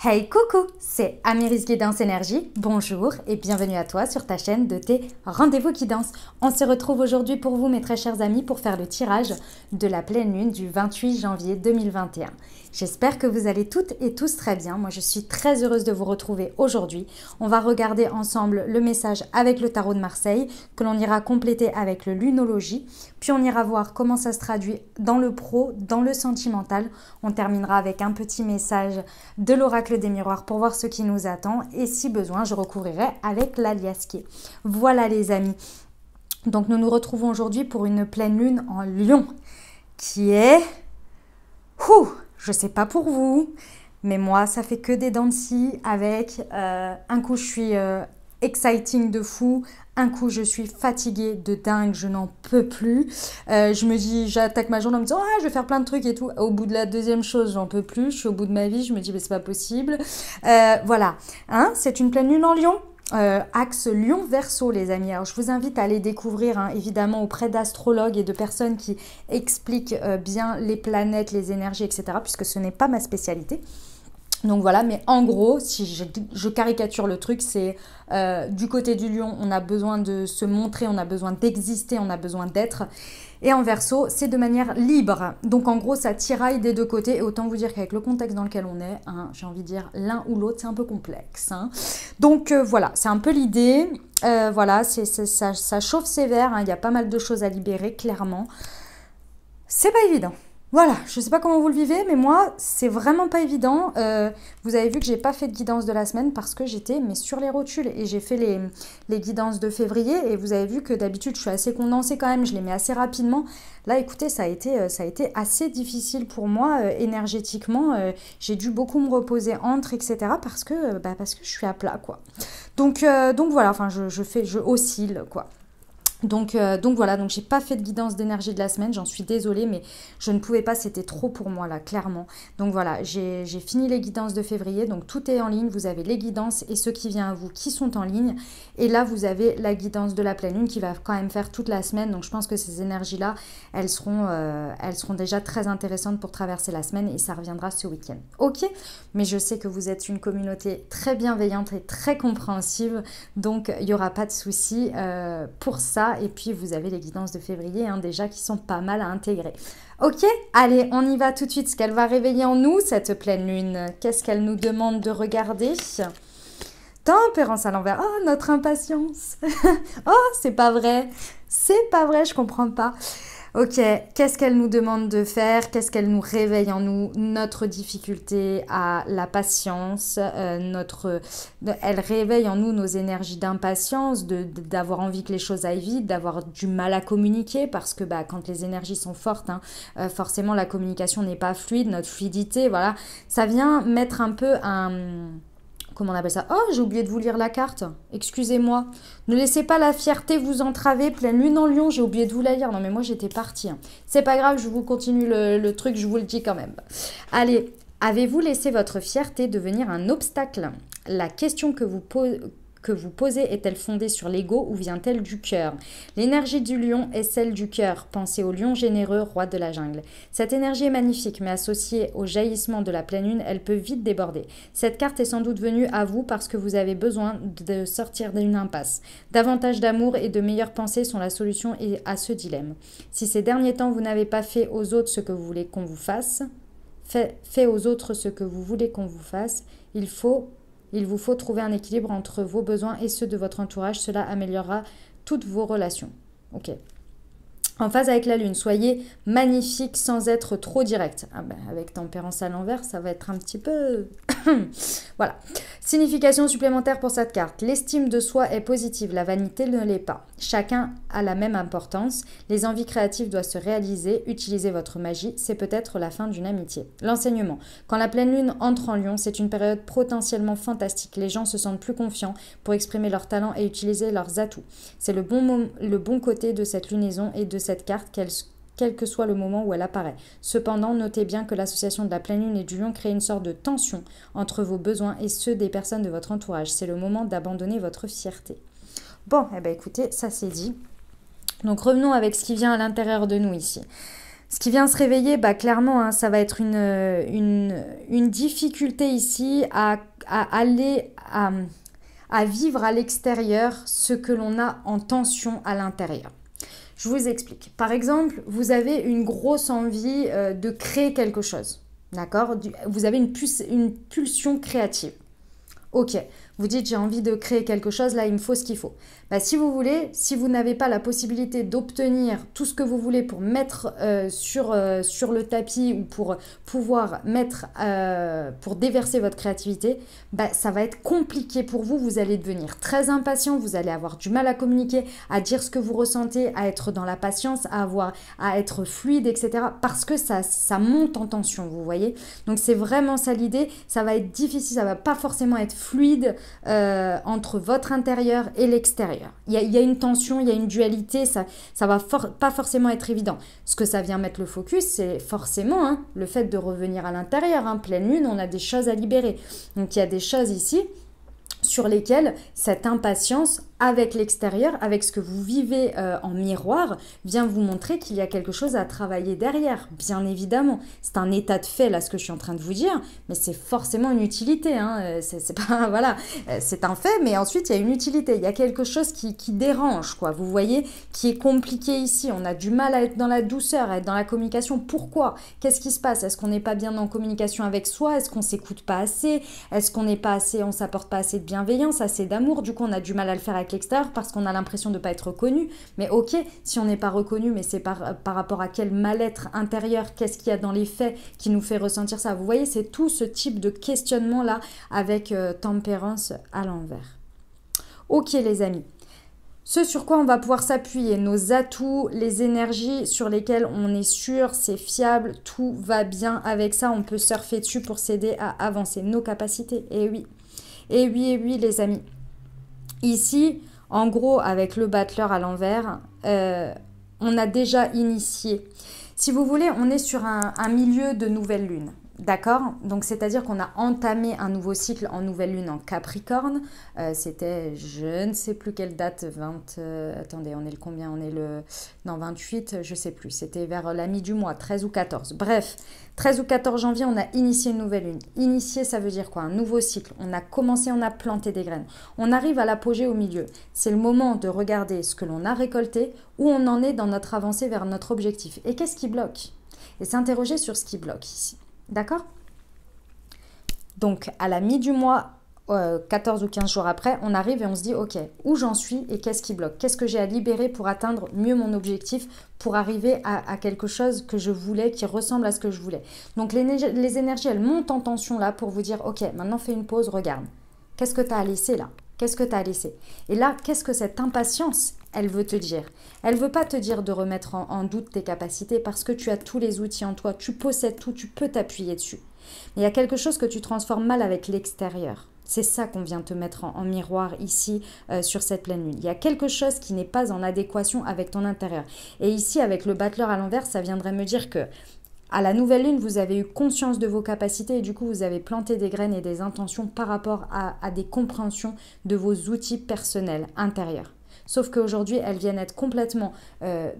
Hey coucou, c'est Amiris Guidance Énergie, bonjour et bienvenue à toi sur ta chaîne de tes rendez-vous guidance. On se retrouve aujourd'hui pour vous mes très chers amis pour faire le tirage de la pleine lune du 28 janvier 2021. J'espère que vous allez toutes et tous très bien, moi je suis très heureuse de vous retrouver aujourd'hui. On va regarder ensemble le message avec le tarot de Marseille que l'on ira compléter avec le lunologie, puis on ira voir comment ça se traduit dans le pro, dans le sentimental. On terminera avec un petit message de l'oracle des miroirs pour voir ce qui nous attend et si besoin je recouvrirai avec l'aliasqué. Voilà les amis, donc nous nous retrouvons aujourd'hui pour une pleine lune en Lion qui est, je sais pas pour vous, mais moi ça fait que des dents de scie avec un coup je suis exciting de fou, un coup je suis fatiguée de dingue, je n'en peux plus, je me dis, j'attaque ma journée en me disant je vais faire plein de trucs et tout, au bout de la deuxième chose j'en peux plus, je suis au bout de ma vie, je me dis mais c'est pas possible, voilà, hein, c'est une pleine lune en Lion. Axe Lion-Verseau les amis, alors je vous invite à aller découvrir évidemment auprès d'astrologues et de personnes qui expliquent bien les planètes, les énergies, etc. puisque ce n'est pas ma spécialité. Donc voilà, mais en gros, si je caricature le truc, c'est du côté du lion, on a besoin de se montrer, on a besoin d'exister, on a besoin d'être. Et en Verseau, c'est de manière libre. Donc en gros, ça tiraille des deux côtés. Et autant vous dire qu'avec le contexte dans lequel on est, j'ai envie de dire l'un ou l'autre, c'est un peu complexe. Donc voilà, c'est un peu l'idée. Voilà, ça chauffe sévère. Il y a pas mal de choses à libérer, clairement. C'est pas évident. Voilà, je ne sais pas comment vous le vivez, mais moi, c'est vraiment pas évident. Vous avez vu que j'ai pas fait de guidance de la semaine parce que j'étais sur les rotules et j'ai fait les guidances de février et vous avez vu que d'habitude, je suis assez condensée quand même, je les mets assez rapidement. Là, écoutez, ça a été assez difficile pour moi énergétiquement. J'ai dû beaucoup me reposer entre, etc. parce que je suis à plat, quoi. Donc voilà, enfin, je oscille, quoi. Donc voilà, donc j'ai pas fait de guidance d'énergie de la semaine, j'en suis désolée, mais je ne pouvais pas, c'était trop pour moi là, clairement. Donc voilà, j'ai fini les guidances de février, donc tout est en ligne, vous avez les guidances et ceux qui viennent à vous qui sont en ligne. Et là, vous avez la guidance de la pleine lune qui va quand même faire toute la semaine, donc je pense que ces énergies-là, elles seront déjà très intéressantes pour traverser la semaine et ça reviendra ce week-end. Ok, mais je sais que vous êtes une communauté très bienveillante et très compréhensive, donc il n'y aura pas de souci pour ça. Et puis vous avez les guidances de février déjà qui sont pas mal à intégrer. Ok, allez, on y va tout de suite. Ce qu'elle va réveiller en nous, cette pleine lune. Qu'est-ce qu'elle nous demande de regarder? Tempérance à l'envers. Oh, notre impatience. Oh, c'est pas vrai. C'est pas vrai, je comprends pas. Ok, qu'est-ce qu'elle nous demande de faire? Qu'est-ce qu'elle nous réveille en nous? Notre difficulté à la patience, elle réveille en nous nos énergies d'impatience, d'avoir envie que les choses aillent vite, d'avoir du mal à communiquer parce que quand les énergies sont fortes, forcément la communication n'est pas fluide, notre fluidité, voilà, ça vient mettre un peu comment on appelle ça? Oh, j'ai oublié de vous lire la carte. Excusez-moi. Ne laissez pas la fierté vous entraver. Pleine lune en Lion, j'ai oublié de vous la lire. Non, mais moi, j'étais partie. C'est pas grave, je vous continue le truc, je vous le dis quand même. Allez, avez-vous laissé votre fierté devenir un obstacle? La question que vous posez est-elle fondée sur l'ego ou vient-elle du cœur? L'énergie du lion est celle du cœur. Pensez au lion généreux, roi de la jungle. Cette énergie est magnifique, mais associée au jaillissement de la pleine lune, elle peut vite déborder. Cette carte est sans doute venue à vous parce que vous avez besoin de sortir d'une impasse. Davantage d'amour et de meilleures pensées sont la solution à ce dilemme. Si ces derniers temps vous n'avez pas fait aux autres ce que vous voulez qu'on vous fasse, fait aux autres ce que vous voulez qu'on vous fasse, il vous faut trouver un équilibre entre vos besoins et ceux de votre entourage. Cela améliorera toutes vos relations. Ok. En phase avec la lune, soyez magnifique sans être trop direct. Avec tempérance à l'envers, ça va être un petit peu... Voilà. Signification supplémentaire pour cette carte. L'estime de soi est positive, la vanité ne l'est pas. Chacun a la même importance. Les envies créatives doivent se réaliser. Utilisez votre magie, c'est peut-être la fin d'une amitié. L'enseignement. Quand la pleine lune entre en Lion, c'est une période potentiellement fantastique. Les gens se sentent plus confiants pour exprimer leurs talents et utiliser leurs atouts. C'est le bon côté de cette lunaison et de cette carte quel que soit le moment où elle apparaît. Cependant, notez bien que l'association de la pleine lune et du lion crée une sorte de tension entre vos besoins et ceux des personnes de votre entourage. C'est le moment d'abandonner votre fierté. Bon, écoutez, ça c'est dit. Donc revenons avec ce qui vient à l'intérieur de nous ici. Ce qui vient se réveiller, bah, clairement, hein, ça va être une difficulté ici à aller à vivre à l'extérieur ce que l'on a en tension à l'intérieur. Je vous explique. Par exemple, vous avez une grosse envie de créer quelque chose. D'accord? Vous avez une pulsion créative. Ok, vous dites j'ai envie de créer quelque chose, là il me faut ce qu'il faut. Bah, si vous voulez, si vous n'avez pas la possibilité d'obtenir tout ce que vous voulez pour mettre sur le tapis ou pour pouvoir mettre, pour déverser votre créativité, bah, ça va être compliqué pour vous. Vous allez devenir très impatient, vous allez avoir du mal à communiquer, à dire ce que vous ressentez, à être dans la patience, à être fluide, etc. Parce que ça monte en tension, vous voyez. Donc c'est vraiment ça l'idée, ça va être difficile, ça va pas forcément être fluide entre votre intérieur et l'extérieur. Il y a une tension, il y a une dualité, ça va pas forcément être évident. Ce que ça vient mettre le focus, c'est forcément le fait de revenir à l'intérieur. Pleine lune, on a des choses à libérer. Donc il y a des choses ici sur lesquelles cette impatience avec l'extérieur, avec ce que vous vivez en miroir, vient vous montrer qu'il y a quelque chose à travailler derrière, bien évidemment. C'est un état de fait, là, ce que je suis en train de vous dire, mais c'est forcément une utilité. C'est pas, voilà, c'est un fait, mais ensuite, il y a une utilité. Il y a quelque chose qui dérange, quoi. Vous voyez, qui est compliqué ici. On a du mal à être dans la douceur, à être dans la communication. Pourquoi? Qu'est-ce qui se passe? Est-ce qu'on n'est pas bien en communication avec soi? Est-ce qu'on s'écoute pas assez? Est-ce qu'on n'est pas assez, on s'apporte pas assez de bienveillance, assez d'amour? Du coup, on a du mal à le faire avec l'extérieur parce qu'on a l'impression de ne pas être reconnu. Mais ok, si on n'est pas reconnu, mais c'est par rapport à quel mal-être intérieur, qu'est-ce qu'il y a dans les faits qui nous fait ressentir ça? Vous voyez, c'est tout ce type de questionnement-là avec tempérance à l'envers. Ok les amis, ce sur quoi on va pouvoir s'appuyer, nos atouts, les énergies sur lesquelles on est sûr, c'est fiable, tout va bien avec ça, on peut surfer dessus pour s'aider à avancer nos capacités. Et oui, les amis. Ici, en gros, avec le battleur à l'envers, on a déjà initié. Si vous voulez, on est sur un milieu de nouvelle lune. D'accord? Donc, c'est-à-dire qu'on a entamé un nouveau cycle en nouvelle lune en Capricorne. C'était, je ne sais plus quelle date, attendez, on est le combien? On est le... Non, 28, je ne sais plus. C'était vers la mi du mois, 13 ou 14. Bref, 13 ou 14 janvier, on a initié une nouvelle lune. Initier, ça veut dire quoi? Un nouveau cycle. On a commencé, on a planté des graines. On arrive à l'apogée au milieu. C'est le moment de regarder ce que l'on a récolté, où on en est dans notre avancée vers notre objectif. Et qu'est-ce qui bloque? Et s'interroger sur ce qui bloque ici. D'accord? Donc, à la mi du mois, 14 ou 15 jours après, on arrive et on se dit, ok, où j'en suis et qu'est-ce qui bloque? Qu'est-ce que j'ai à libérer pour atteindre mieux mon objectif, pour arriver à quelque chose que je voulais, qui ressemble à ce que je voulais? Donc, les énergies, elles montent en tension là pour vous dire, ok, maintenant fais une pause, regarde. Qu'est-ce que tu as à laisser là? Qu'est-ce que tu as à laisser? Et là, qu'est-ce que cette impatience, elle veut te dire? Elle ne veut pas te dire de remettre en doute tes capacités parce que tu as tous les outils en toi, tu possèdes tout, tu peux t'appuyer dessus. Mais il y a quelque chose que tu transformes mal avec l'extérieur. C'est ça qu'on vient te mettre en miroir ici sur cette pleine lune. Il y a quelque chose qui n'est pas en adéquation avec ton intérieur. Et ici, avec le battleur à l'envers, ça viendrait me dire que à la nouvelle lune, vous avez eu conscience de vos capacités et du coup, vous avez planté des graines et des intentions par rapport à des compréhensions de vos outils personnels intérieurs. Sauf qu'aujourd'hui, elles viennent être complètement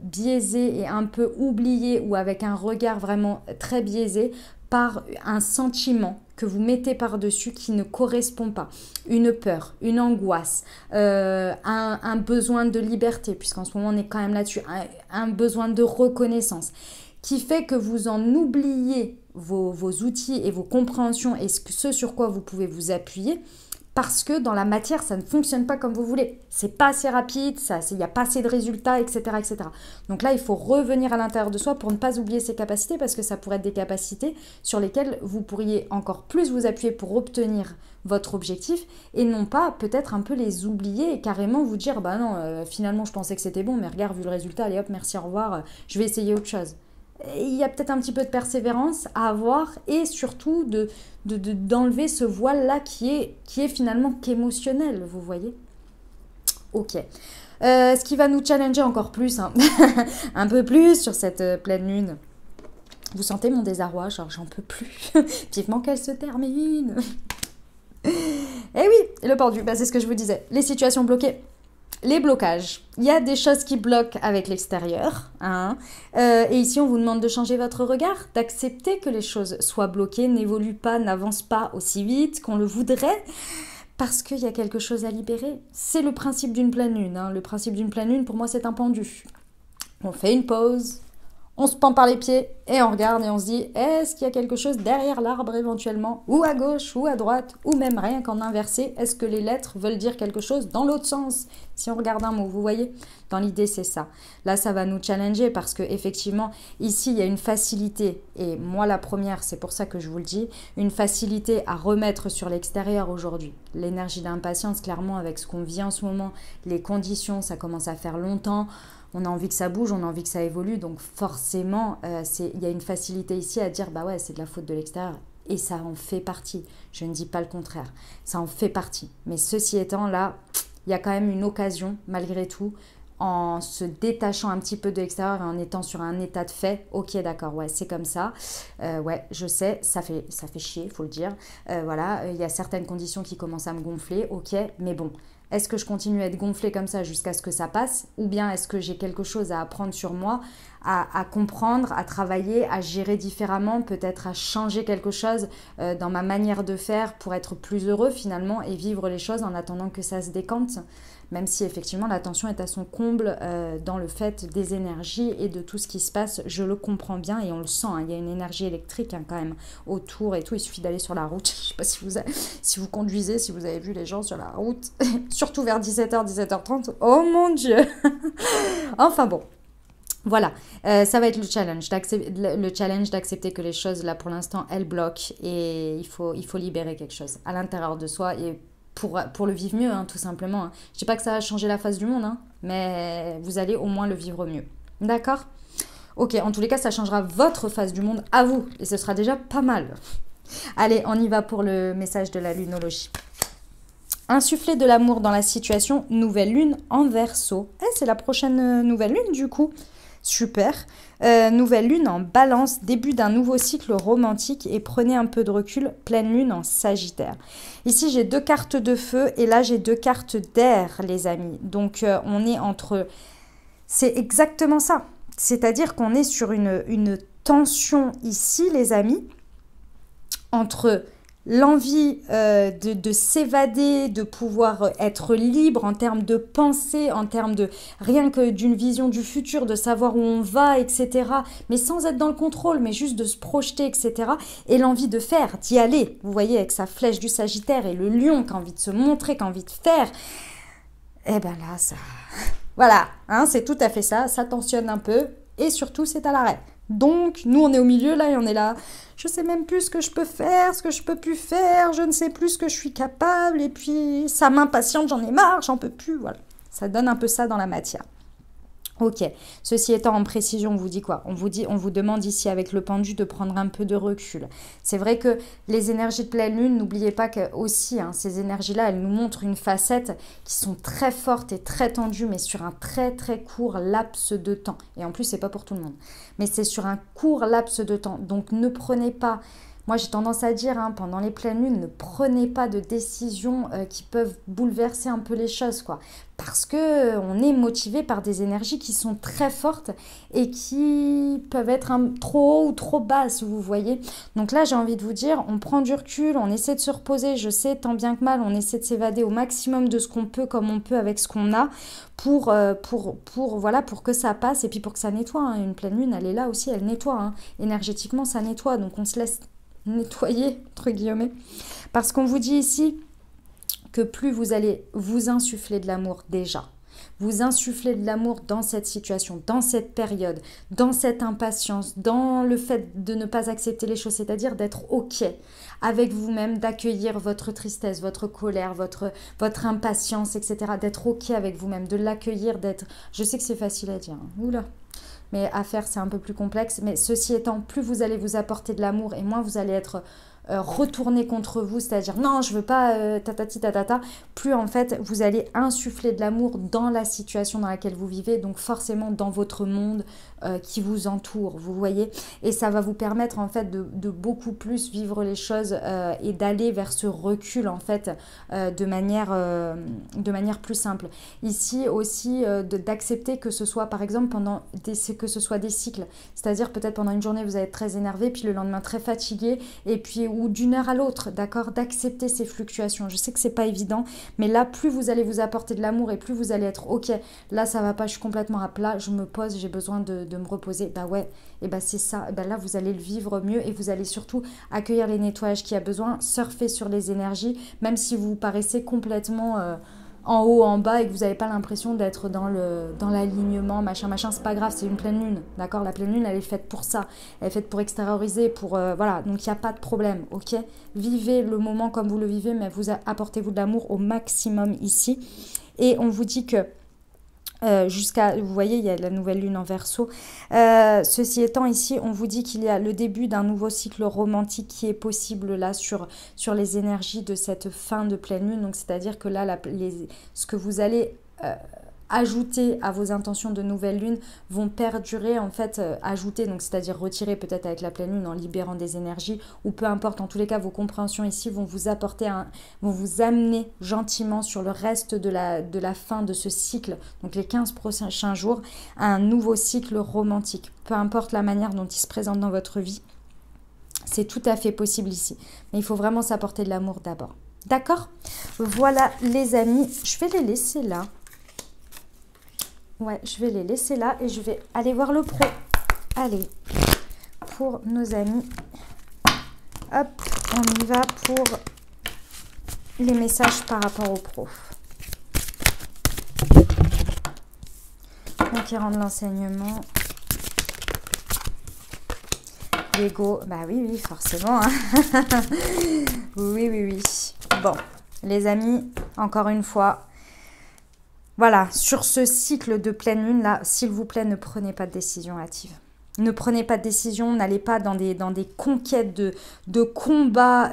biaisées et un peu oubliées ou avec un regard vraiment très biaisé par un sentiment que vous mettez par-dessus qui ne correspond pas. Une peur, une angoisse, un besoin de liberté, puisqu'en ce moment, on est quand même là-dessus, un besoin de reconnaissance, qui fait que vous en oubliez vos outils et vos compréhensions et ce sur quoi vous pouvez vous appuyer parce que dans la matière, ça ne fonctionne pas comme vous voulez. C'est pas assez rapide, il n'y a pas assez de résultats, etc., etc. Donc là, il faut revenir à l'intérieur de soi pour ne pas oublier ses capacités parce que ça pourrait être des capacités sur lesquelles vous pourriez encore plus vous appuyer pour obtenir votre objectif et non pas peut-être un peu les oublier et carrément vous dire « bah non, finalement, je pensais que c'était bon, mais regarde, vu le résultat, allez hop, merci, au revoir, je vais essayer autre chose ». Il y a peut-être un petit peu de persévérance à avoir et surtout d'enlever ce voile-là qui est finalement qu'émotionnel, vous voyez? Ok. Ce qui va nous challenger encore plus, un peu plus sur cette pleine lune. Vous sentez mon désarroi, genre j'en peux plus. Vivement qu'elle se termine. Eh oui, le pendu, c'est ce que je vous disais. Les situations bloquées. les blocages. Il y a des choses qui bloquent avec l'extérieur. Hein. Et ici, on vous demande de changer votre regard, d'accepter que les choses soient bloquées, n'évoluent pas, n'avancent pas aussi vite qu'on le voudrait, parce qu'il y a quelque chose à libérer. C'est le principe d'une pleine lune. Hein. Le principe d'une pleine lune, pour moi, c'est un pendu. On fait une pause, on se pend par les pieds et on regarde et on se dit, est-ce qu'il y a quelque chose derrière l'arbre éventuellement, ou à gauche, ou à droite, ou même rien qu'en inversé? Est-ce que les lettres veulent dire quelque chose dans l'autre sens? Si on regarde un mot, vous voyez, dans l'idée c'est ça. Là, ça va nous challenger parce que effectivement, ici, il y a une facilité, et moi la première, c'est pour ça que je vous le dis, une facilité à remettre sur l'extérieur aujourd'hui. L'énergie d'impatience, clairement, avec ce qu'on vit en ce moment, les conditions, ça commence à faire longtemps. On a envie que ça bouge, on a envie que ça évolue, donc forcément, il y a une facilité ici à dire, bah ouais, c'est de la faute de l'extérieur, et ça en fait partie. Je ne dis pas le contraire, ça en fait partie. Mais ceci étant, là, il y a quand même une occasion, malgré tout, en se détachant un petit peu de l'extérieur et en étant sur un état de fait, ok, d'accord, ouais, c'est comme ça, ouais, je sais, ça fait chier, il faut le dire, voilà, il y a certaines conditions qui commencent à me gonfler, ok, mais bon. Est-ce que je continue à être gonflée comme ça jusqu'à ce que ça passe? Ou bien est-ce que j'ai quelque chose à apprendre sur moi, à comprendre, à travailler, à gérer différemment, peut-être à changer quelque chose dans ma manière de faire pour être plus heureux finalement et vivre les choses en attendant que ça se décante? Même si effectivement la tension est à son comble dans le fait des énergies et de tout ce qui se passe, je le comprends bien et on le sent, hein, il y a une énergie électrique hein, quand même autour et tout, il suffit d'aller sur la route, je ne sais pas si vous conduisez, si vous avez vu les gens sur la route, surtout vers 17h, 17h30, oh mon Dieu. Enfin bon. Voilà, ça va être le challenge d'accepter que les choses là pour l'instant elles bloquent et il faut libérer quelque chose à l'intérieur de soi et pour le vivre mieux, hein, tout simplement. Hein. Je ne dis pas que ça va changer la face du monde, hein, mais vous allez au moins le vivre mieux. D'accord? Ok, en tous les cas, ça changera votre face du monde à vous. Et ce sera déjà pas mal. Allez, on y va pour le message de la lunologie. Insuffler de l'amour dans la situation, nouvelle lune en Verseau. C'est la prochaine nouvelle lune du coup. Super. Nouvelle lune en Balance, début d'un nouveau cycle romantique et prenez un peu de recul, pleine lune en Sagittaire. Ici, j'ai 2 cartes de feu et là, j'ai 2 cartes d'air, les amis. Donc, on est entre... C'est exactement ça. C'est-à-dire qu'on est sur une tension ici, les amis, entre... l'envie de s'évader, de pouvoir être libre en termes de pensée, en termes de rien que d'une vision du futur, de savoir où on va, etc. Mais sans être dans le contrôle, mais juste de se projeter, etc. Et l'envie de faire, d'y aller. Vous voyez, avec sa flèche du Sagittaire et le lion qui a envie de se montrer, qui a envie de faire. Eh ben là, ça... Voilà, hein, c'est tout à fait ça. Ça tensionne un peu et surtout, c'est à l'arrêt. Donc, nous, on est au milieu, là, et on est là. Je sais même plus ce que je peux faire, ce que je peux plus faire, je ne sais plus ce que je suis capable, et puis ça m'impatiente, j'en ai marre, j'en peux plus, voilà. Ça donne un peu ça dans la matière. Ok, ceci étant en précision, on vous dit quoi? On vous demande ici avec le pendu de prendre un peu de recul. C'est vrai que les énergies de pleine lune, n'oubliez pas que aussi, hein, ces énergies-là, elles nous montrent une facette qui sont très fortes et très tendues, mais sur un très très court laps de temps. Et en plus, c'est pas pour tout le monde. Mais c'est sur un court laps de temps. Donc ne prenez pas... Moi, j'ai tendance à dire, hein, pendant les pleines lunes, ne prenez pas de décisions qui peuvent bouleverser un peu les choses, quoi. Parce que on est motivé par des énergies qui sont très fortes et qui peuvent être trop haut ou trop basses, vous voyez. Donc là, j'ai envie de vous dire, on prend du recul, on essaie de se reposer. Je sais, tant bien que mal, on essaie de s'évader au maximum de ce qu'on peut, comme on peut, avec ce qu'on a, pour que ça passe et puis pour que ça nettoie. Hein. Une pleine lune, elle est là aussi, elle nettoie. Hein. Énergétiquement, ça nettoie. Donc on se laisse nettoyer, entre guillemets. Parce qu'on vous dit ici que plus vous allez vous insuffler de l'amour déjà, vous insuffler de l'amour dans cette situation, dans cette période, dans cette impatience, dans le fait de ne pas accepter les choses, c'est-à-dire d'être OK avec vous-même, d'accueillir votre tristesse, votre colère, votre impatience, etc., d'être OK avec vous-même, de l'accueillir, d'être... Je sais que c'est facile à dire, hein. Oula. Mais à faire, c'est un peu plus complexe. Mais ceci étant, plus vous allez vous apporter de l'amour et moins vous allez être retourner contre vous, c'est-à-dire non, je veux pas tatati tatata, plus en fait vous allez insuffler de l'amour dans la situation dans laquelle vous vivez, donc forcément dans votre monde qui vous entoure, vous voyez, et ça va vous permettre en fait de beaucoup plus vivre les choses et d'aller vers ce recul en fait de manière plus simple. Ici aussi d'accepter que ce soit par exemple que ce soit des cycles, c'est-à-dire peut-être pendant une journée vous allez être très énervé, puis le lendemain très fatigué, et puis ou d'une heure à l'autre, d'accord, d'accepter ces fluctuations. Je sais que c'est pas évident, mais là plus vous allez vous apporter de l'amour et plus vous allez être ok, là ça va pas, je suis complètement à plat, je me pose, j'ai besoin de me reposer, bah ouais, et bah c'est ça, bah là vous allez le vivre mieux et vous allez surtout accueillir les nettoyages qu'il y a besoin, surfer sur les énergies, même si vous paraissez complètement en haut, en bas et que vous n'avez pas l'impression d'être dans l'alignement, machin, c'est pas grave, c'est une pleine lune, d'accord? La pleine lune, elle est faite pour ça, elle est faite pour extérioriser, pour, voilà, donc il n'y a pas de problème, ok? Vivez le moment comme vous le vivez, mais apportez-vous de l'amour au maximum ici. Et on vous dit que vous voyez, il y a la nouvelle lune en Verseau. Ceci étant, ici, on vous dit qu'il y a le début d'un nouveau cycle romantique qui est possible là sur les énergies de cette fin de pleine lune. Donc, c'est-à-dire que là, ce que vous allez ajouter à vos intentions de nouvelle lune vont perdurer, en fait, ajouter, donc c'est-à-dire retirer peut-être avec la pleine lune en libérant des énergies, ou peu importe, en tous les cas, vos compréhensions ici vont vous vont vous amener gentiment sur le reste de la fin de ce cycle, donc les 15 prochains jours, à un nouveau cycle romantique, peu importe la manière dont il se présente dans votre vie, c'est tout à fait possible ici, mais il faut vraiment s'apporter de l'amour d'abord, d'accord? Voilà les amis, je vais les laisser là. Ouais, je vais les laisser là et je vais aller voir le pro. Allez, pour nos amis. Hop, on y va pour les messages par rapport au pro. Conquérant de l'enseignement. L'ego, bah oui, forcément. Hein. Oui. Bon, les amis, encore une fois... Voilà, sur ce cycle de pleine lune, là, s'il vous plaît, ne prenez pas de décision hâtive. Ne prenez pas de décision, n'allez pas dans des conquêtes de combats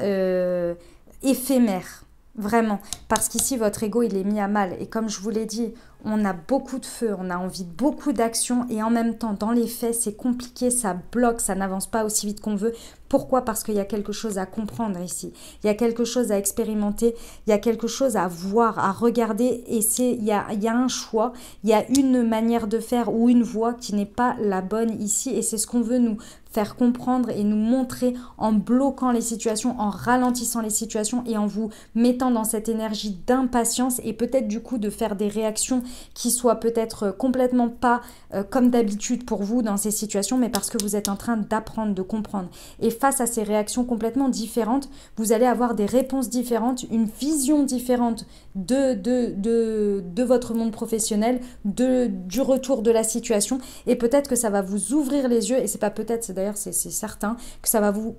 éphémères. Vraiment. Parce qu'ici, votre ego, il est mis à mal. Et comme je vous l'ai dit, on a beaucoup de feu, on a envie de beaucoup d'action. Et en même temps, dans les faits, c'est compliqué, ça bloque, ça n'avance pas aussi vite qu'on veut. Pourquoi? Parce qu'il y a quelque chose à comprendre ici. Il y a quelque chose à expérimenter. Il y a quelque chose à voir, à regarder. Et il y a un choix. Il y a une manière de faire ou une voie qui n'est pas la bonne ici. Et c'est ce qu'on veut nous faire comprendre et nous montrer en bloquant les situations, en ralentissant les situations et en vous mettant dans cette énergie d'impatience et peut-être du coup de faire des réactions qui soient peut-être complètement pas comme d'habitude pour vous dans ces situations, mais parce que vous êtes en train d'apprendre, de comprendre. Et face à ces réactions complètement différentes, vous allez avoir des réponses différentes, une vision différente de votre monde professionnel, du retour de la situation, et peut-être que ça va vous ouvrir les yeux, et c'est pas peut-être, c'est d'ailleurs c'est certain, que ça va vous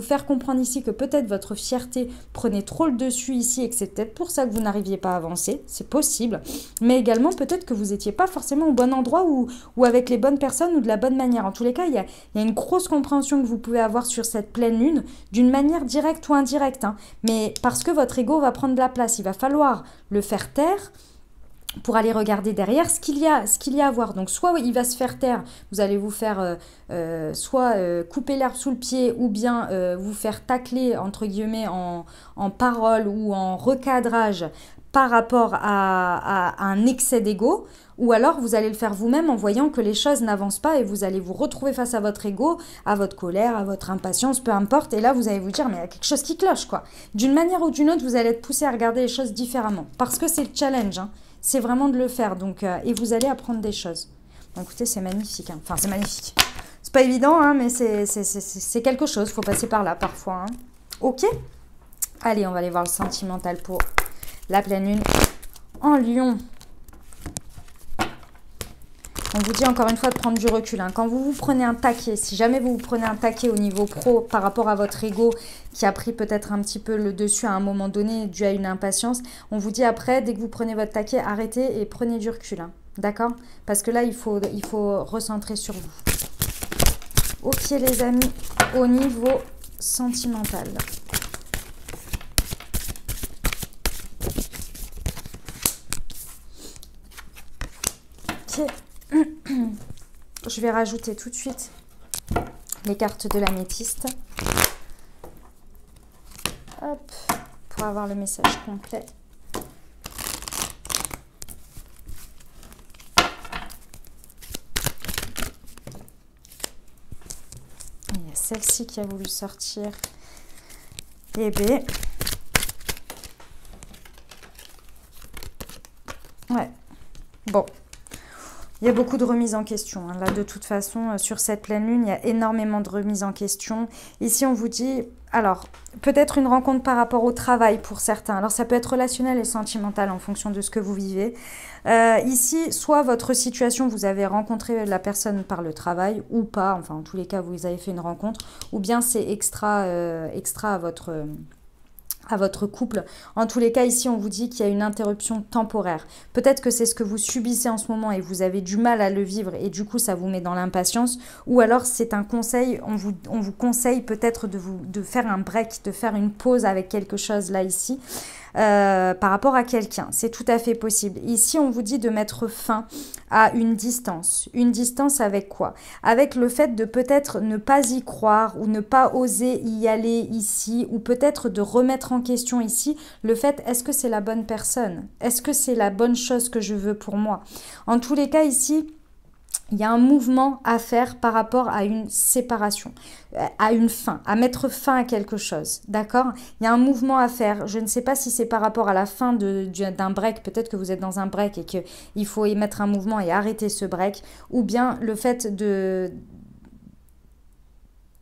faire comprendre ici que peut-être votre fierté prenait trop le dessus ici, et que c'est peut-être pour ça que vous n'arriviez pas à avancer, c'est possible, mais également peut-être que vous n'étiez pas forcément au bon endroit ou avec les bonnes personnes ou de la bonne manière. En tous les cas, il y a une grosse compréhension que vous pouvez avoir sur cette pleine lune, d'une manière directe ou indirecte, hein, mais parce que votre ego va prendre de la place, il va falloir le faire taire pour aller regarder derrière ce qu'il y a à voir. Donc soit il va se faire taire, vous allez vous faire soit couper l'herbe sous le pied ou bien vous faire tacler entre guillemets en parole ou en recadrage par rapport à un excès d'ego, ou alors vous allez le faire vous-même en voyant que les choses n'avancent pas et vous allez vous retrouver face à votre ego, à votre colère, à votre impatience, peu importe, et là vous allez vous dire mais il y a quelque chose qui cloche quoi. D'une manière ou d'une autre, vous allez être poussé à regarder les choses différemment parce que c'est le challenge, hein. C'est vraiment de le faire, donc et vous allez apprendre des choses. Bon, écoutez, c'est magnifique, hein. Enfin c'est magnifique. C'est pas évident, hein, mais c'est quelque chose, faut passer par là parfois, hein. Ok. Allez, on va aller voir le sentimental pour la pleine lune en Lion. On vous dit encore une fois de prendre du recul, hein. Quand vous vous prenez un taquet, si jamais vous vous prenez un taquet au niveau pro par rapport à votre ego qui a pris peut-être un petit peu le dessus à un moment donné dû à une impatience, on vous dit après, dès que vous prenez votre taquet, arrêtez et prenez du recul, hein. D'accord? Parce que là, il faut recentrer sur vous. Ok les amis, au niveau sentimentale. Ok. Je vais rajouter tout de suite les cartes de l'améthyste. Hop, pour avoir le message complet. Il y a celle-ci qui a voulu sortir. Eh bien, ouais, bon. Il y a beaucoup de remises en question. Là, de toute façon, sur cette pleine lune, il y a énormément de remises en question. Ici, on vous dit, alors, peut-être une rencontre par rapport au travail pour certains. Alors, ça peut être relationnel et sentimental en fonction de ce que vous vivez. Ici, soit votre situation, vous avez rencontré la personne par le travail ou pas. Enfin, en tous les cas, vous avez fait une rencontre. Ou bien c'est extra à votre couple. En tous les cas, ici, on vous dit qu'il y a une interruption temporaire. Peut-être que c'est ce que vous subissez en ce moment et vous avez du mal à le vivre et du coup, ça vous met dans l'impatience. Ou alors, c'est un conseil, on vous conseille peut-être de faire un break, de faire une pause avec quelque chose là, ici. Par rapport à quelqu'un. C'est tout à fait possible. Ici, on vous dit de mettre fin à une distance. Une distance avec quoi? Avec le fait de peut-être ne pas y croire ou ne pas oser y aller ici ou peut-être de remettre en question ici le fait, est-ce que c'est la bonne personne? Est-ce que c'est la bonne chose que je veux pour moi? En tous les cas, ici, il y a un mouvement à faire par rapport à une séparation, à une fin, à mettre fin à quelque chose, d'accord? Il y a un mouvement à faire. Je ne sais pas si c'est par rapport à la fin d'un break, peut-être que vous êtes dans un break et qu'il faut y mettre un mouvement et arrêter ce break, ou bien le fait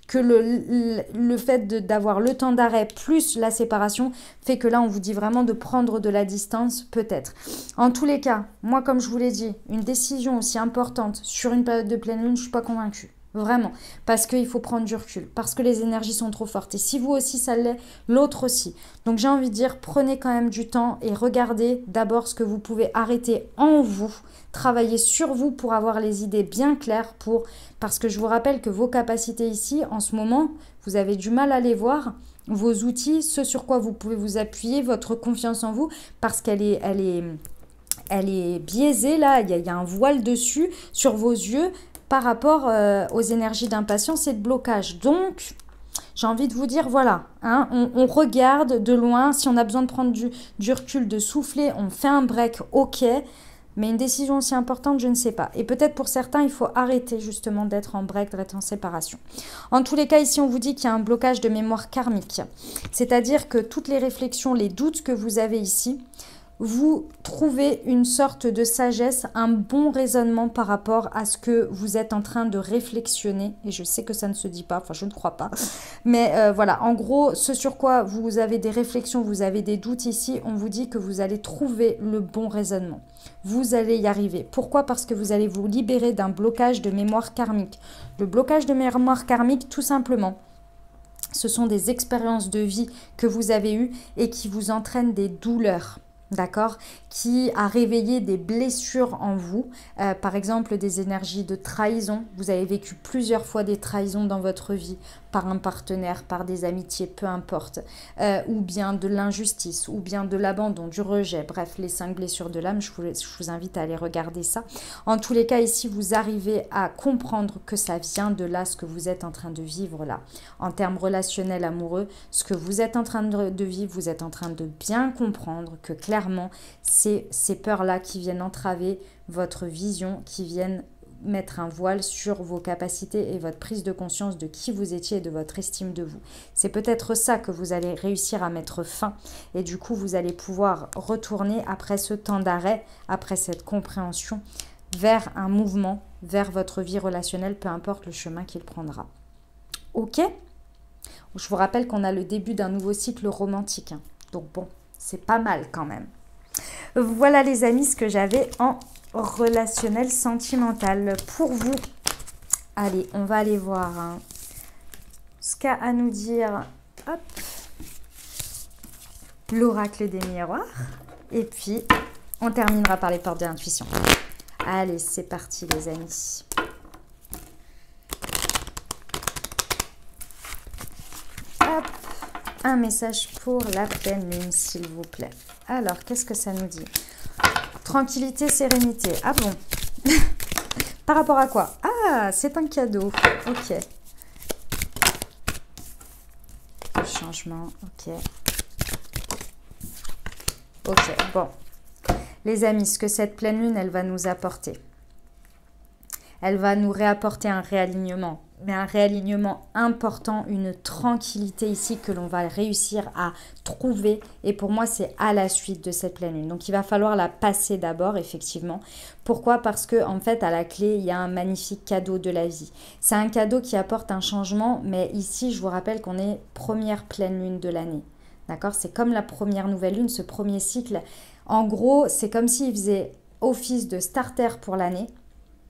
que le fait d'avoir le temps d'arrêt plus la séparation fait que là, on vous dit vraiment de prendre de la distance, peut-être. En tous les cas, moi, comme je vous l'ai dit, une décision aussi importante sur une période de pleine lune, je ne suis pas convaincue. Vraiment. Parce qu'il faut prendre du recul. Parce que les énergies sont trop fortes. Et si vous aussi, ça l'est, l'autre aussi. Donc, j'ai envie de dire, prenez quand même du temps et regardez d'abord ce que vous pouvez arrêter en vous. Travaillez sur vous pour avoir les idées bien claires. Parce que je vous rappelle que vos capacités ici, en ce moment, vous avez du mal à les voir. Vos outils, ce sur quoi vous pouvez vous appuyer, votre confiance en vous, parce qu'elle est biaisée là. Il y a un voile dessus sur vos yeux par rapport aux énergies d'impatience et de blocage. Donc, j'ai envie de vous dire, voilà, hein, on regarde de loin. Si on a besoin de prendre du recul, de souffler, on fait un break, ok. Mais une décision aussi importante, je ne sais pas. Et peut-être pour certains, il faut arrêter justement d'être en break, d'être en séparation. En tous les cas, ici, on vous dit qu'il y a un blocage de mémoire karmique. C'est-à-dire que toutes les réflexions, les doutes que vous avez ici, vous trouvez une sorte de sagesse, un bon raisonnement par rapport à ce que vous êtes en train de réflexionner. Et je sais que ça ne se dit pas, enfin je ne crois pas. Mais voilà, en gros, ce sur quoi vous avez des réflexions, vous avez des doutes ici, on vous dit que vous allez trouver le bon raisonnement. Vous allez y arriver. Pourquoi? Parce que vous allez vous libérer d'un blocage de mémoire karmique. Le blocage de mémoire karmique, tout simplement, ce sont des expériences de vie que vous avez eues et qui vous entraînent des douleurs. D'accord, qui a réveillé des blessures en vous, par exemple des énergies de trahison. Vous avez vécu plusieurs fois des trahisons dans votre vie, par un partenaire, par des amitiés, peu importe, ou bien de l'injustice, ou bien de l'abandon, du rejet, bref, les 5 blessures de l'âme, je vous invite à aller regarder ça. En tous les cas, ici, vous arrivez à comprendre que ça vient de là, ce que vous êtes en train de vivre là. En termes relationnels, amoureux, ce que vous êtes en train de vivre, vous êtes en train de bien comprendre que clairement, c'est ces peurs-là qui viennent entraver votre vision, qui viennent mettre un voile sur vos capacités et votre prise de conscience de qui vous étiez et de votre estime de vous. C'est peut-être ça que vous allez réussir à mettre fin et du coup, vous allez pouvoir retourner après ce temps d'arrêt, après cette compréhension, vers un mouvement, vers votre vie relationnelle, peu importe le chemin qu'il prendra. Ok ? Je vous rappelle qu'on a le début d'un nouveau cycle romantique. Hein. Donc bon, c'est pas mal quand même. Voilà les amis, ce que j'avais en relationnel sentimental pour vous. Allez, on va aller voir hein, ce qu'a à nous dire l'oracle des miroirs. Et puis, on terminera par les portes de l'intuition. Allez, c'est parti les amis. un message pour la pleine lune, s'il vous plaît. Alors, qu'est-ce que ça nous dit? Tranquillité, sérénité. Ah bon? Par rapport à quoi? Ah, c'est un cadeau. Ok. Changement, ok. Ok, bon. Les amis, ce que cette pleine lune, elle va nous apporter. Elle va nous réapporter un réalignement, mais un réalignement important, une tranquillité ici que l'on va réussir à trouver. Et pour moi, c'est à la suite de cette pleine lune. Donc, il va falloir la passer d'abord, effectivement. Pourquoi? Parce que en fait, à la clé, il y a un magnifique cadeau de la vie. C'est un cadeau qui apporte un changement, mais ici, je vous rappelle qu'on est première pleine lune de l'année. D'accord? C'est comme la première nouvelle lune, ce premier cycle. En gros, c'est comme s'il faisait office de starter pour l'année.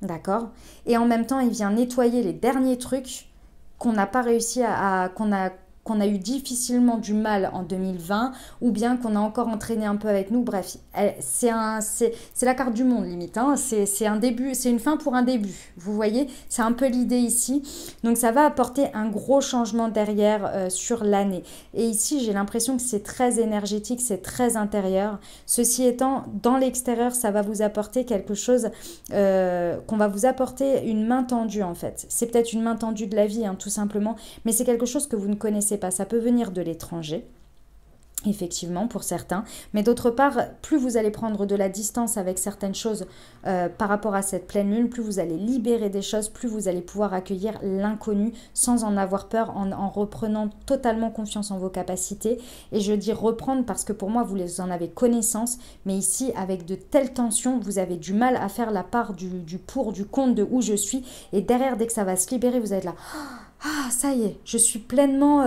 D'accord? Et en même temps, il vient nettoyer les derniers trucs qu'on n'a pas réussi qu'on a eu difficilement du mal en 2020 ou bien qu'on a encore entraîné un peu avec nous. Bref, c'est la carte du monde limite. Hein. C'est un début, c'est une fin pour un début. Vous voyez, c'est un peu l'idée ici. Donc ça va apporter un gros changement derrière sur l'année. Et ici, j'ai l'impression que c'est très énergétique, c'est très intérieur. Ceci étant, dans l'extérieur, ça va vous apporter quelque chose, qu'on va vous apporter une main tendue en fait. C'est peut-être une main tendue de la vie, hein, tout simplement, mais c'est quelque chose que vous ne connaissez pas. Ça peut venir de l'étranger, effectivement, pour certains. Mais d'autre part, plus vous allez prendre de la distance avec certaines choses par rapport à cette pleine lune, plus vous allez libérer des choses, plus vous allez pouvoir accueillir l'inconnu sans en avoir peur, en reprenant totalement confiance en vos capacités. Et je dis reprendre parce que pour moi, vous en avez connaissance. Mais ici, avec de telles tensions, vous avez du mal à faire la part du pour, du contre, de où je suis. Et derrière, dès que ça va se libérer, vous êtes là... Ah, ça y est, je suis pleinement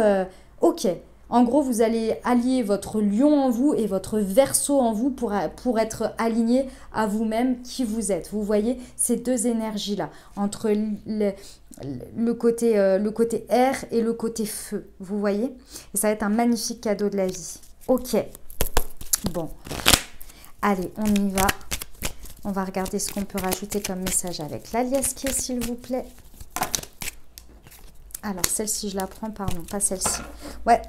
ok. En gros, vous allez allier votre lion en vous et votre verseau en vous pour être aligné à vous-même qui vous êtes. Vous voyez ces deux énergies-là, entre le côté air et le côté feu. Vous voyez? Et ça va être un magnifique cadeau de la vie. Ok. Bon. Allez, on y va. On va regarder ce qu'on peut rajouter comme message avec l'aliasqué, s'il vous plaît. Alors, celle-ci, je la prends, pardon, pas celle-ci. Ouais,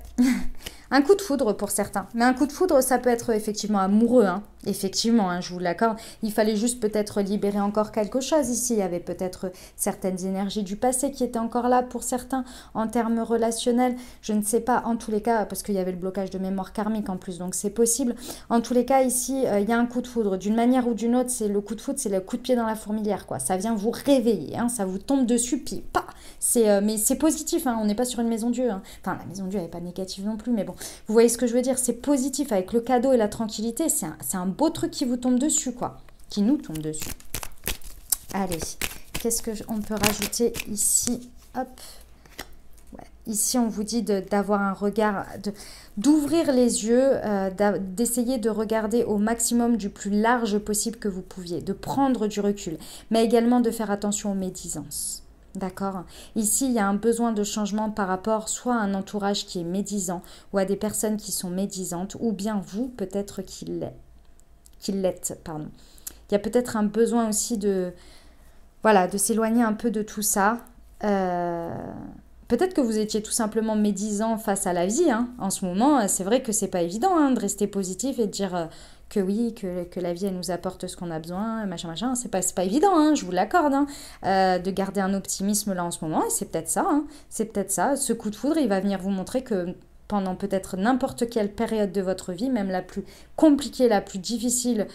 un coup de foudre pour certains. Mais un coup de foudre, ça peut être effectivement amoureux, hein. Effectivement, hein, je vous l'accorde. Il fallait juste peut-être libérer encore quelque chose ici. Il y avait peut-être certaines énergies du passé qui étaient encore là pour certains en termes relationnels. Je ne sais pas, en tous les cas, parce qu'il y avait le blocage de mémoire karmique en plus, donc c'est possible. En tous les cas, ici, il y a un coup de foudre. D'une manière ou d'une autre, c'est le coup de foudre, c'est le coup de pied dans la fourmilière, quoi. Ça vient vous réveiller, hein, ça vous tombe dessus, puis pas. Mais c'est positif, hein, on n'est pas sur une maison Dieu. Hein. Enfin, la maison Dieu, elle n'est pas négative non plus, mais bon, vous voyez ce que je veux dire, c'est positif avec le cadeau et la tranquillité, c'est un beau truc qui vous tombe dessus, quoi, qui nous tombe dessus. Allez, qu'est-ce qu'on peut rajouter ici? Hop. Ouais. Ici, on vous dit d'avoir un regard, d'ouvrir les yeux, d'essayer de regarder au maximum du plus large possible que vous pouviez, de prendre du recul, mais également de faire attention aux médisances. D'accord. Ici, il y a un besoin de changement par rapport soit à un entourage qui est médisant ou à des personnes qui sont médisantes ou bien vous, peut-être qui l'êtes, pardon. Il y a peut-être un besoin aussi de s'éloigner un peu de tout ça. Peut-être que vous étiez tout simplement médisant face à la vie. Hein. En ce moment, c'est vrai que c'est pas évident hein, de rester positif et de dire... que oui, que la vie, elle nous apporte ce qu'on a besoin, machin, c'est pas évident, hein, je vous l'accorde, hein, de garder un optimisme là en ce moment, et c'est peut-être ça, hein, c'est peut-être ça, ce coup de foudre, il va venir vous montrer que pendant peut-être n'importe quelle période de votre vie, même la plus compliquée, la plus difficile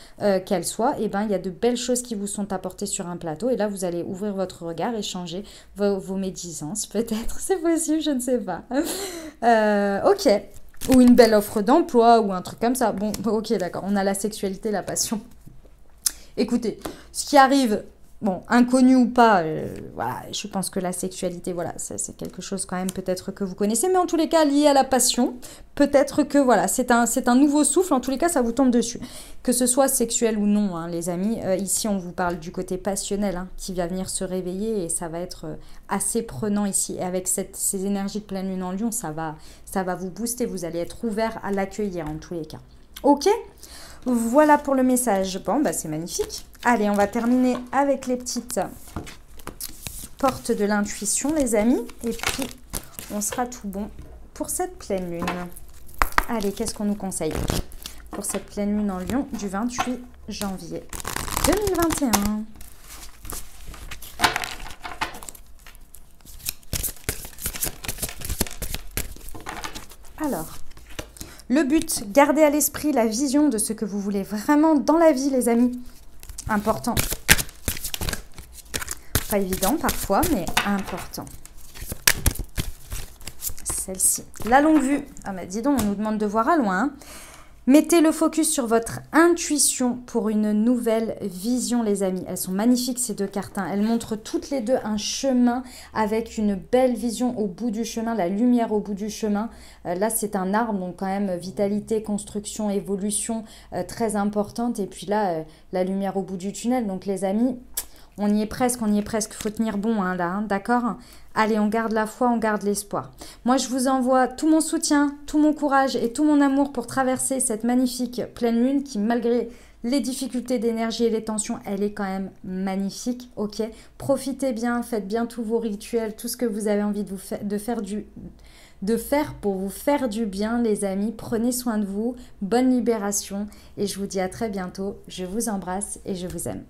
qu'elle soit, et ben, il y a de belles choses qui vous sont apportées sur un plateau, et là, vous allez ouvrir votre regard et changer vos médisances, peut-être, c'est possible, je ne sais pas. Ok. Ou une belle offre d'emploi, ou un truc comme ça. Bon, ok, d'accord. On a la sexualité, la passion. Écoutez, ce qui arrive, bon, inconnu ou pas, voilà, je pense que la sexualité, voilà, c'est quelque chose quand même peut-être que vous connaissez, mais en tous les cas, lié à la passion, peut-être que, voilà, c'est un nouveau souffle, en tous les cas, ça vous tombe dessus. Que ce soit sexuel ou non, hein, les amis, ici, on vous parle du côté passionnel, hein, qui va venir se réveiller, et ça va être assez prenant ici. Et avec ces énergies de pleine lune en Lion, ça va vous booster, vous allez être ouvert à l'accueillir, en tous les cas. Ok ? Voilà pour le message. Bon, bah c'est magnifique. Allez, on va terminer avec les petites portes de l'intuition, les amis. Et puis, on sera tout bon pour cette pleine lune. Allez, qu'est-ce qu'on nous conseille pour cette pleine lune en Lion du 28 janvier 2021? Alors, le but, gardez à l'esprit la vision de ce que vous voulez vraiment dans la vie, les amis. Important. Pas évident parfois, mais important. Celle-ci, la longue vue. Ah bah dis donc, on nous demande de voir à loin. Hein. Mettez le focus sur votre intuition pour une nouvelle vision, les amis. Elles sont magnifiques, ces deux cartes. Hein. Elles montrent toutes les deux un chemin avec une belle vision au bout du chemin, la lumière au bout du chemin. Là, c'est un arbre, donc quand même vitalité, construction, évolution très importante. Et puis là, la lumière au bout du tunnel. Donc les amis, on y est presque, on y est presque. Faut tenir bon hein, là, hein, d'accord ? Allez, on garde la foi, on garde l'espoir. Moi, je vous envoie tout mon soutien, tout mon courage et tout mon amour pour traverser cette magnifique pleine lune qui, malgré les difficultés d'énergie et les tensions, elle est quand même magnifique, ok? Profitez bien, faites bien tous vos rituels, tout ce que vous avez envie de faire pour vous faire du bien, les amis. Prenez soin de vous, bonne libération et je vous dis à très bientôt. Je vous embrasse et je vous aime.